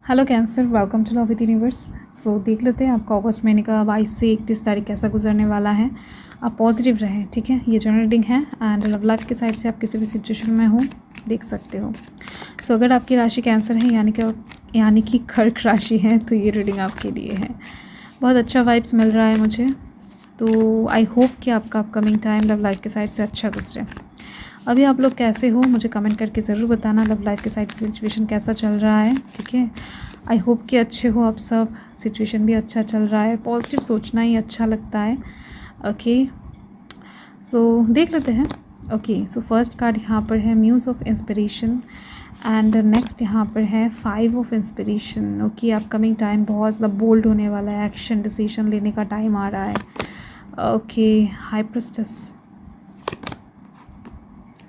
Hello cancer, welcome to love with universe. So देख लेते हैं आपका अगस्त महीने का 22 से 31 तारीख कैसा गुजरने वाला है। आप पॉजिटिव रहें, ठीक है। ये जनरल रीडिंग है एंड लव लाइफ के साइड से आप किसी भी सिचुएशन में हो देख सकते हो। सो अगर आपकी राशि कैंसर है यानी कि कर्क राशि है तो ये रीडिंग आपके लिए है। बहुत अच्छा वाइब्स मिल रहा है मुझे, तो आई होप कि आपका अपकमिंग टाइम लव लाइफ के साइड से अच्छा गुजरे। अभी आप लोग कैसे हो मुझे कमेंट करके ज़रूर बताना। लव लाइफ के साइड से सिचुएशन कैसा चल रहा है, ठीक है। आई होप कि अच्छे हो आप सब। सिचुएशन भी अच्छा चल रहा है, पॉजिटिव सोचना ही अच्छा लगता है। ओके, सो देख लेते हैं। ओके, सो फर्स्ट कार्ड यहाँ पर है muse of inspiration and next यहाँ पर है 5 of inspiration. Okay, upcoming time बहुत ज़्यादा बोल्ड होने वाला है, एक्शन डिसीजन लेने का टाइम आ रहा है। Okay, high priestess,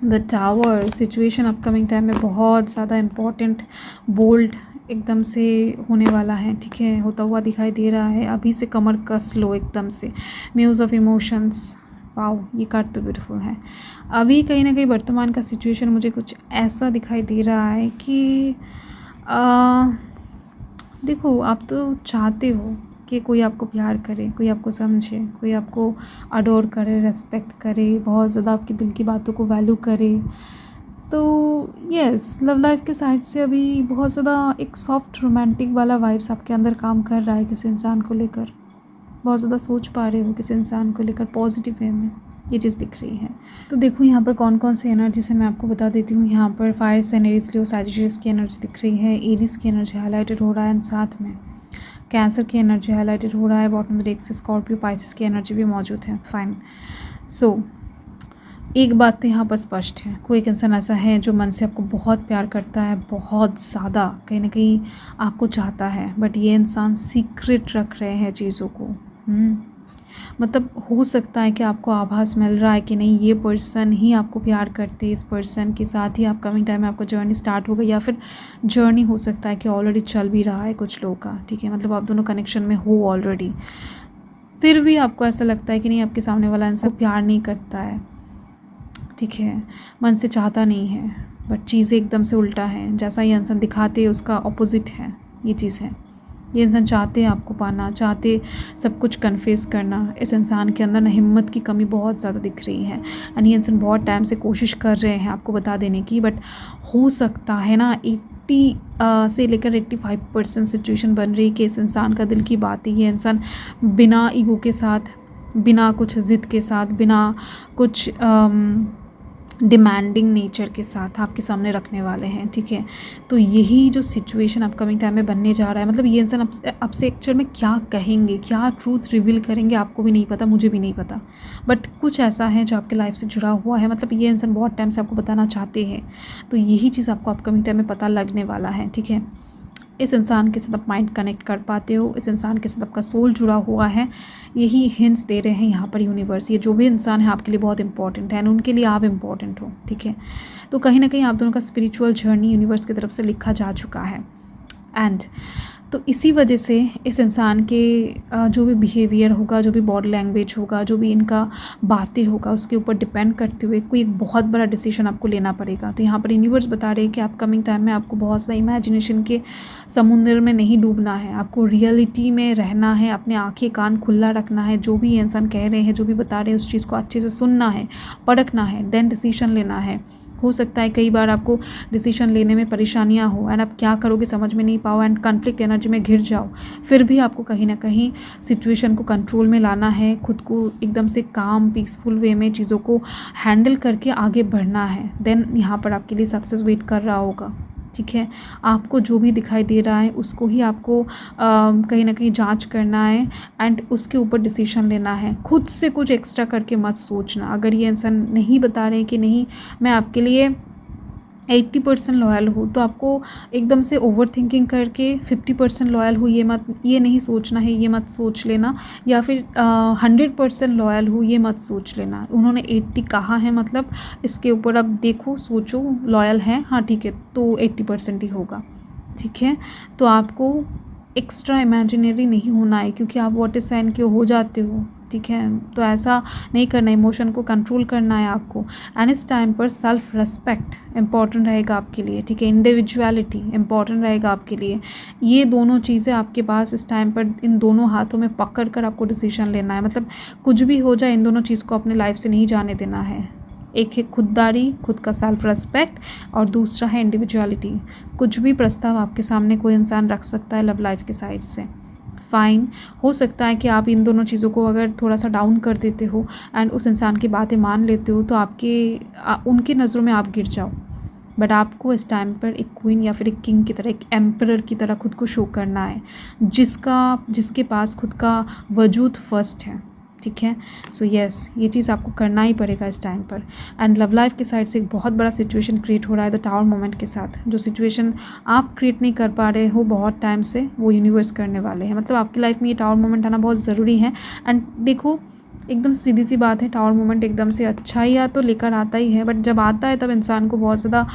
the tower. Situation upcoming time में बहुत ज़्यादा इम्पॉर्टेंट, बोल्ड एकदम से होने वाला है, ठीक है। होता हुआ दिखाई दे रहा है। अभी से कमर कस लो एकदम से। म्यूज़ ऑफ इमोशंस, वाओ, ये कार्ड तो ब्यूटीफुल है। अभी कहीं ना कहीं वर्तमान का सिचुएशन मुझे कुछ ऐसा दिखाई दे रहा है कि देखो, आप तो चाहते हो कि कोई आपको प्यार करे, कोई आपको समझे, कोई आपको अडोर करे, रेस्पेक्ट करे, बहुत ज़्यादा आपकी दिल की बातों को वैल्यू करे। तो यस, लव लाइफ के साइड से अभी बहुत ज़्यादा एक सॉफ्ट रोमांटिक वाला वाइब्स आपके अंदर काम कर रहा है। किसी इंसान को लेकर बहुत ज़्यादा सोच पा रहे हो, किसी इंसान को लेकर पॉजिटिव वे में ये चीज़ दिख रही है। तो देखो यहाँ पर कौन कौन सी एनर्जी से मैं आपको बता देती हूँ। यहाँ पर फायर साइन एरीज, लियो, सैजिटेरियस की एनर्जी दिख रही है। एरीज की एनर्जी हाईलाइटेड हो रहा है एंड साथ में कैंसर की एनर्जी हाईलाइटेड हो रहा है। बॉटम डेक से स्कॉर्पियो, पाइसिस की एनर्जी भी मौजूद है। फाइन। सो एक बात तो यहाँ पर स्पष्ट है, कोई एक इंसान ऐसा है जो मन से आपको बहुत प्यार करता है, बहुत ज़्यादा कहीं ना कहीं आपको चाहता है, बट ये इंसान सीक्रेट रख रहे हैं चीज़ों को। मतलब हो सकता है कि आपको आभास मिल रहा है कि नहीं, ये पर्सन ही आपको प्यार करते, इस पर्सन के साथ ही आप कमिंग टाइम में आपको जर्नी स्टार्ट होगा, या फिर जर्नी हो सकता है कि ऑलरेडी चल भी रहा है कुछ लोगों का, ठीक है। मतलब आप दोनों कनेक्शन में हो ऑलरेडी, फिर भी आपको ऐसा लगता है कि नहीं, आपके सामने वाला इंसान प्यार नहीं करता है, ठीक है, मन से चाहता नहीं है, बट चीज़ें एकदम से उल्टा है। जैसा ये इंसान दिखाते हैं उसका ऑपोजिट है ये चीज़ है। ये इंसान चाहते हैं आपको पाना, चाहते सब कुछ कन्फेस करना। इस इंसान के अंदर ना हिम्मत की कमी बहुत ज़्यादा दिख रही है एंड ये इंसान बहुत टाइम से कोशिश कर रहे हैं आपको बता देने की, बट हो सकता है ना 80 से लेकर 85% सिचुएशन बन रही कि इस इंसान का दिल की बात ही, ये इंसान बिना ईगो के साथ, बिना कुछ ज़िद के साथ, बिना कुछ डिमांडिंग नेचर के साथ आपके सामने रखने वाले हैं, ठीक है। तो यही जो सिचुएशन अपकमिंग टाइम में बनने जा रहा है, मतलब ये इंसान आपसे एक्चुअल में क्या कहेंगे, क्या ट्रूथ रिवील करेंगे, आपको भी नहीं पता, मुझे भी नहीं पता, बट कुछ ऐसा है जो आपके लाइफ से जुड़ा हुआ है। मतलब ये इंसान बहुत टाइम से आपको बताना चाहते हैं, तो यही चीज़ आपको अपकमिंग टाइम में पता लगने वाला है, ठीक है। इस इंसान के साथ आप माइंड कनेक्ट कर पाते हो, इस इंसान के साथ आपका सोल जुड़ा हुआ है, यही हिंट्स दे रहे हैं यहाँ पर यूनिवर्स। ये जो भी इंसान है आपके लिए बहुत इंपॉर्टेंट है, उनके लिए आप इंपॉर्टेंट हो, ठीक है। तो कहीं ना कहीं आप दोनों का स्पिरिचुअल जर्नी यूनिवर्स की तरफ से लिखा जा चुका है एंड तो इसी वजह से इस इंसान के जो भी बिहेवियर होगा, जो भी बॉडी लैंग्वेज होगा, जो भी इनका बातें होगा, उसके ऊपर डिपेंड करते हुए कोई एक बहुत बड़ा डिसीजन आपको लेना पड़ेगा। तो यहाँ पर यूनिवर्स बता रहे हैं कि अपकमिंग टाइम में आपको बहुत ज़्यादा इमेजिनेशन के समुद्र में नहीं डूबना है, आपको रियलिटी में रहना है, अपने आँखें कान खुला रखना है। जो भी ये इंसान कह रहे हैं, जो भी बता रहे हैं, उस चीज़ को अच्छे से सुनना है, परखना है, देन डिसीजन लेना है। हो सकता है कई बार आपको डिसीजन लेने में परेशानियां हो एंड आप क्या करोगे समझ में नहीं पाओ एंड कॉन्फ्लिक्ट एनर्जी में घिर जाओ, फिर भी आपको कहीं ना कहीं सिचुएशन को कंट्रोल में लाना है, खुद को एकदम से काम पीसफुल वे में चीज़ों को हैंडल करके आगे बढ़ना है। देन यहाँ पर आपके लिए सक्सेस वेट कर रहा होगा, ठीक है। आपको जो भी दिखाई दे रहा है उसको ही आपको कहीं ना कहीं जांच करना है एंड उसके ऊपर डिसीजन लेना है। खुद से कुछ एक्स्ट्रा करके मत सोचना। अगर ये इंसान नहीं बता रहे कि नहीं मैं आपके लिए 80% लॉयल हूँ, तो आपको एकदम से ओवर थिंकिंग करके 50% लॉयल हूँ ये नहीं सोचना है, ये मत सोच लेना, या फिर 100% लॉयल हूँ ये मत सोच लेना। उन्होंने 80 कहा है, मतलब इसके ऊपर अब देखो, सोचो, लॉयल है, हाँ ठीक है, तो 80% ही होगा, ठीक है। तो आपको एक्स्ट्रा इमेजिनरी नहीं होना है, क्योंकि आप वाटर साइन के हो जाते हो, ठीक ठीक है। तो ऐसा नहीं करना, इमोशन को कंट्रोल करना है आपको। एंड इस टाइम पर सेल्फ रिस्पेक्ट इम्पॉर्टेंट रहेगा आपके लिए, ठीक है। इंडिविजुअलिटी इम्पॉर्टेंट रहेगा आपके लिए। ये दोनों चीज़ें आपके पास इस टाइम पर इन दोनों हाथों में पकड़ कर आपको डिसीजन लेना है। मतलब कुछ भी हो जाए, इन दोनों चीज़ को अपने लाइफ से नहीं जाने देना है। एक है खुददारी, खुद का सेल्फ रिस्पेक्ट, और दूसरा है इंडिविजुअलिटी। कुछ भी प्रस्ताव आपके सामने कोई इंसान रख सकता है लव लाइफ के साइड से, फ़ाइन। हो सकता है कि आप इन दोनों चीज़ों को अगर थोड़ा सा डाउन कर देते हो एंड उस इंसान की बातें मान लेते हो, तो उनकी नज़रों में आप गिर जाओ। बट आपको इस टाइम पर एक क्वीन या फिर एक किंग की तरह, एक एम्परर की तरह खुद को शो करना है, जिसके पास खुद का वजूद फर्स्ट है, ठीक है। सो यस, ये चीज़ आपको करना ही पड़ेगा इस टाइम पर। एंड लव लाइफ के साइड से एक बहुत बड़ा सिचुएशन क्रिएट हो रहा है द टावर मोमेंट के साथ। जो सिचुएशन आप क्रिएट नहीं कर पा रहे हो बहुत टाइम से, वो यूनिवर्स करने वाले हैं। मतलब आपकी लाइफ में ये टावर मोमेंट आना बहुत ज़रूरी है। एंड देखो, एकदम से सीधी सी बात है, टावर मोमेंट एकदम से अच्छा ही या तो लेकर आता ही है, बट जब आता है तब इंसान को बहुत ज़्यादा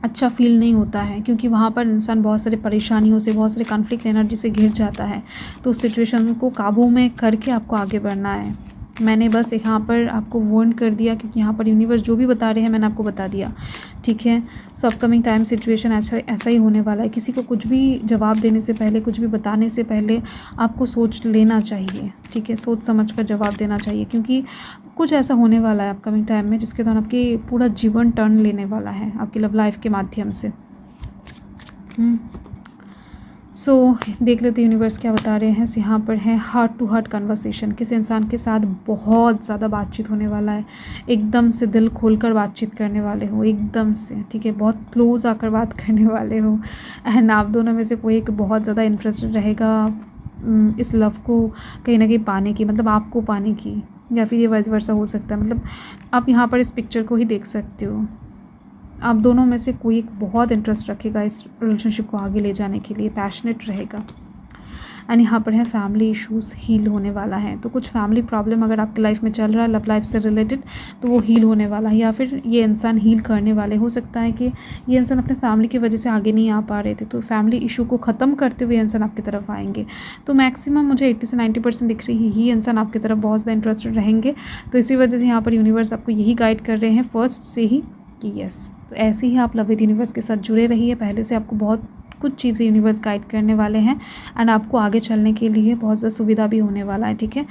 अच्छा फील नहीं होता है, क्योंकि वहाँ पर इंसान बहुत सारी परेशानियों से, बहुत सारे कॉन्फ्लिक्ट एनर्जी से घिर जाता है। तो उस सिचुएशन को काबू में करके आपको आगे बढ़ना है। मैंने बस यहाँ पर आपको वार्न कर दिया, क्योंकि यहाँ पर यूनिवर्स जो भी बता रहे हैं मैंने आपको बता दिया, ठीक है। सो अपकमिंग टाइम सिचुएशन ऐसा ही होने वाला है। किसी को कुछ भी जवाब देने से पहले, कुछ भी बताने से पहले आपको सोच लेना चाहिए, ठीक है। सोच समझ कर जवाब देना चाहिए, क्योंकि कुछ ऐसा होने वाला है अपकमिंग टाइम में जिसके दौरान आपके पूरा जीवन टर्न लेने वाला है आपकी लव लाइफ के माध्यम से। सो देख लेते यूनिवर्स क्या बता रहे हैं। यहाँ पर है हार्ट टू हार्ट कन्वर्सेशन। किसी इंसान के साथ बहुत ज़्यादा बातचीत होने वाला है, एकदम से दिल खोलकर बातचीत करने वाले हो, एकदम से, ठीक है। बहुत क्लोज आकर बात करने वाले हो। एंड आप दोनों में से कोई एक बहुत ज़्यादा इंटरेस्टेड रहेगा इस लव को कहीं ना कहीं पाने की, मतलब आपको पाने की, या फिर ये वाइस वर्सा हो सकता है। मतलब आप यहाँ पर इस पिक्चर को ही देख सकते हो। आप दोनों में से कोई एक बहुत इंटरेस्ट रखेगा इस रिलेशनशिप को आगे ले जाने के लिए, पैशनेट रहेगा। एंड यहाँ पर है फैमिली इश्यूज़ हील होने वाला है। तो कुछ फैमिली प्रॉब्लम अगर आपकी लाइफ में चल रहा है लव लाइफ से रिलेटेड, तो वो हील होने वाला है, या फिर ये इंसान हील करने वाले। हो सकता है कि ये इंसान अपने फैमिली की वजह से आगे नहीं आ पा रहे थे, तो फैमिली इशू को ख़त्म करते हुए इंसान आपकी तरफ आएंगे। तो मैक्सिमम मुझे 80 से 90% दिख रही है, ये इंसान आपकी तरफ बहुत ज़्यादा इंटरेस्टेड रहेंगे। तो इसी वजह से यहाँ पर यूनिवर्स आपको यही गाइड कर रहे हैं फर्स्ट से ही कि यस। तो ऐसे ही आप लव विद यूनिवर्स के साथ जुड़े रहिए। पहले से आपको बहुत कुछ चीज़ें यूनिवर्स गाइड करने वाले हैं, एंड आपको आगे चलने के लिए बहुत ज़्यादा सुविधा भी होने वाला है, ठीक है।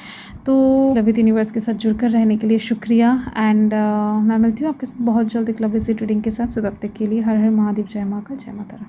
तो लव विद यूनिवर्स के साथ जुड़कर रहने के लिए शुक्रिया। एंड मैं मिलती हूँ आपके साथ बहुत जल्द एक लव विद रीडिंग के साथ। तब तक के लिए हर हर महादेव, जय माँ का, जय माता रा।